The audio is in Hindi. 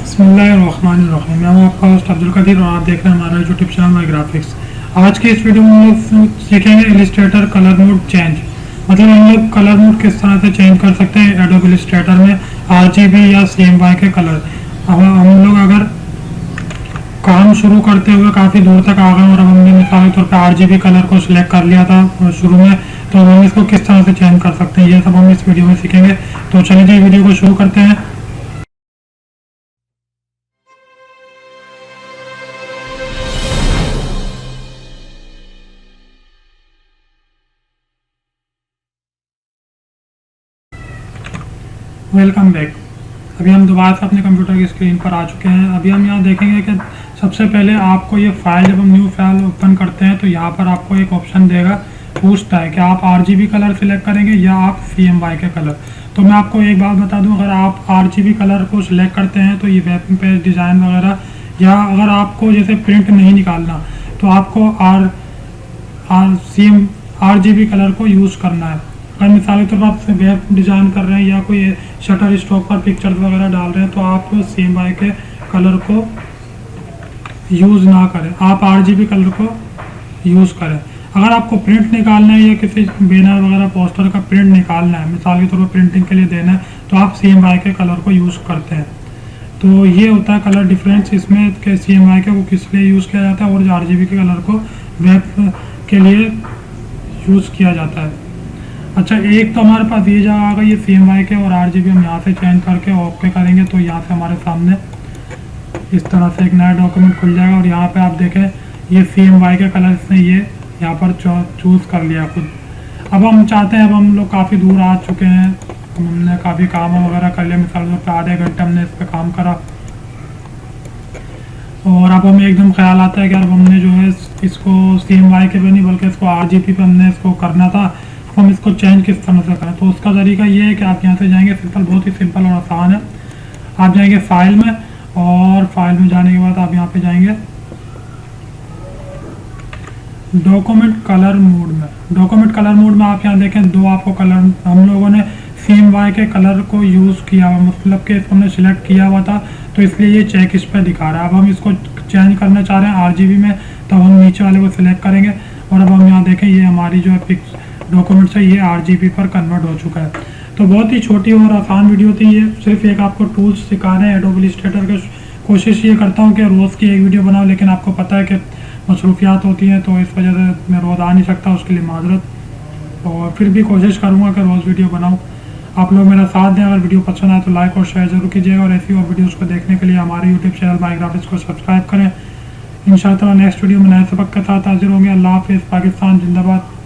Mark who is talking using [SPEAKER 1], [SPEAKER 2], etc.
[SPEAKER 1] बिस्मिल्लाहिर्रहमानिर्रहीम। मैं हूं आपका होस्ट अब्दुल कदीर और आप देख रहे हैं हमारा यूट्यूब चैनल माई ग्राफिक्स। आज की इस वीडियो में हम लोग सीखेंगे इलिस्ट्रेटर कलर मोड चेंज, मतलब हम लोग कलर मोड किस तरह से चेंज कर सकते हैं एडोब इलिस्ट्रेटर में RGB या CMY के कलर। अब हम लोग अगर काम शुरू करते हुए काफ़ी दूर तक आ गए और अब हमने मिसाल के तौर पर RGB कलर को सिलेक्ट कर लिया था शुरू में, तो हम इसको किस तरह से चेंज कर सकते हैं ये सब हम इस वीडियो में सीखेंगे। तो चलिए जी वीडियो को शुरू करते हैं। Welcome back. अभी हम दोबारा से अपने कंप्यूटर की स्क्रीन पर आ चुके हैं। अभी हम यहाँ देखेंगे कि सबसे पहले आपको ये फाइल, जब हम न्यू फाइल ओपन करते हैं तो यहाँ पर आपको एक ऑप्शन देगा, पूछता है कि आप RGB कलर सिलेक्ट करेंगे या आप CMY के कलर। तो मैं आपको एक बात बता दूं, अगर आप RGB कलर को सिलेक्ट करते हैं तो ये वेब पेज डिज़ाइन वगैरह, या अगर आपको जैसे प्रिंट नहीं निकालना तो आपको RGB कलर को यूज़ करना है। अगर मिसाल के तौर पर आप वेब डिज़ाइन कर रहे हैं या कोई शटर स्टॉक पर पिक्चर्स वगैरह डाल रहे हैं तो आप CMY के कलर को यूज़ ना करें, आप RGB कलर को यूज़ करें। अगर आपको प्रिंट निकालना है या किसी बैनर वगैरह पोस्टर का प्रिंट निकालना है, मिसाल के तौर पर प्रिंटिंग के लिए देना है, तो आप CMY के कलर को यूज़ करते हैं। तो ये होता है कलर डिफरेंस इसमें कि CMY के वो किस लिए यूज़ किया जाता है और RGB के कलर को वेब के लिए यूज़ किया जाता है। अच्छा, एक तो हमारे पास ये जगह आ गई, ये CMY के और RGB हम यहाँ से चेंज करके ओके करेंगे तो यहाँ से हमारे सामने इस तरह से एक नया डॉक्यूमेंट खुल जाएगा और यहाँ पे आप देखें ये CMY के कलर इसने ये यहाँ पर चूज़ कर लिया खुद। अब हम चाहते हैं, अब हम लोग काफ़ी दूर आ चुके हैं, हमने काफ़ी काम वगैरह कर लिया, मिसाल के तौर पर आधे घंटे हमने इस पर काम करा और अब हमें एकदम ख्याल आता है कि अब हमने जो है इसको CMY के पे नहीं बल्कि इसको RGB पे हमने इसको करना था, हम इसको चेंज किस तरह से करें। तो उसका तरीका ये है कि आप यहाँ से जाएंगे, सिंपल, बहुत ही सिंपल और आसान है। आप जाएंगे फाइल में और फाइल में जाने के बाद आप यहाँ पे जाएंगे डॉक्यूमेंट कलर मोड में। डॉक्यूमेंट कलर मोड में आप यहाँ देखें दो आपको कलर, हम लोगों ने CMY के कलर को यूज़ किया हुआ, मतलब कि इसको हमने सिलेक्ट किया हुआ था तो इसलिए ये चेक इस पर दिखा रहा है। अब हम इसको चेंज करना चाह रहे हैं RGB में, तब हम नीचे वाले को सिलेक्ट करेंगे और अब हम यहाँ देखें ये हमारी जो है डॉक्यूमेंट से ये RGB पर कन्वर्ट हो चुका है। तो बहुत ही छोटी और आसान वीडियो थी ये, सिर्फ एक आपको टूल्स सिखाने हैं एडोब इलिस्ट्रेटर के। कोशिश ये करता हूँ कि रोज़ की एक वीडियो बनाऊँ, लेकिन आपको पता है कि मसरूफियात होती हैं तो इस वजह से मैं रोज़ आ नहीं सकता, उसके लिए माजरत। और फिर भी कोशिश करूँगा कि रोज़ वीडियो बनाऊँ। आप लोग मेरा साथ दें। अगर वीडियो पसंद आए तो लाइक और शेयर जरूर कीजिएगा और ऐसी और वीडियोज़ को देखने के लिए हमारे यूट्यूब चैनल माई ग्राफिक्स को सब्सक्राइब करें। इंशाअल्लाह नेक्स्ट वीडियो में नए सबक के साथ हाजिर होंगे। अल्लाह हाफ़िज़। पाकिस्तान जिंदाबाद।